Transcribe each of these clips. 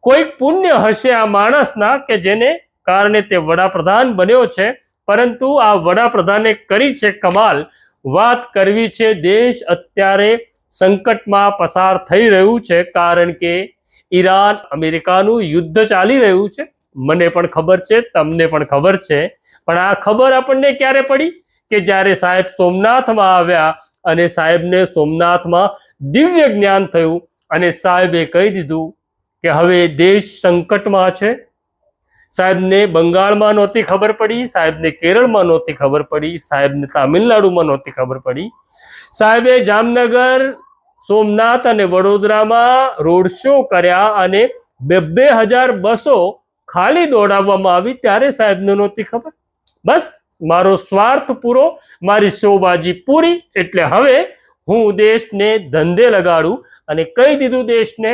કોઈક પુણ્ય હશે આ માણસના કે જેને કારણે તે વડાપ્રધાન બન્યો છે, પરંતુ આ વડાપ્રધાને કરી છે કમાલ. વાત કરવી છે દેશ અત્યારે સંકટમાં પસાર થઈ રહ્યું છે, કારણ કે ઈરાન અમેરિકાનું યુદ્ધ ચાલી રહ્યું છે. મને પણ ખબર છે, તમને પણ ખબર છે, પણ આ ખબર આપણને ક્યારે પડી કે જ્યારે સાહેબ સોમનાથમાં આવ્યા અને સાહેબને સોમનાથમાં દિવ્ય જ્ઞાન થયું અને સાહેબે કહી દીધું કે હવે દેશ સંકટમાં છે. સાહેબને બંગાળમાં નહોતી ખબર પડી, સાહેબને કેરળમાં નહોતી ખબર પડી, સાહેબને તામિલનાડુમાં નહોતી ખબર પડી. સાહેબે જામનગર, સોમનાથ અને વડોદરામાં રોડ શો કર્યા અને 2,000 બસો ખાલી દોડાવવામાં આવી ત્યારે સાહેબને નહોતી ખબર. બસ મારો સ્વાર્થ પૂરો, મારી શોબાજી પૂરી, એટલે હવે હું દેશને ધંધે લગાડું અને કહી દીધું દેશને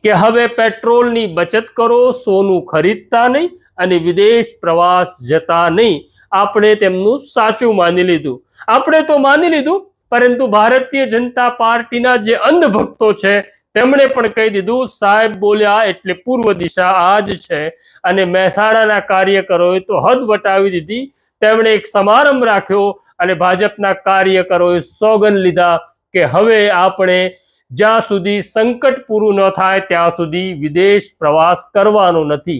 કે હવે પેટ્રોલની બચત કરો, સોનું ખરીદતા નહીં અને વિદેશ પ્રવાસ જતા નહીં. આપણે તેમનું સાચું માની લીધું. આપણે તો માની લીધું, પરંતુ ભારતીય જનતા પાર્ટીના જે અંધભક્તો છે તેમણે પણ કહી દીધું સાહેબ બોલ્યા એટલે પૂર્વ દિશા આ જ છે. અને મહેસાણાના કાર્યકરોએ તો હદ વટાવી દીધી. તેમણે એક સમારંભ રાખ્યો અને ભાજપના કાર્યકરોએ સોગંદ લીધા કે હવે આપણે જ્યાં સુધી સંકટ પૂરું ન થાય ત્યાં સુધી વિદેશ પ્રવાસ કરવાનો નથી.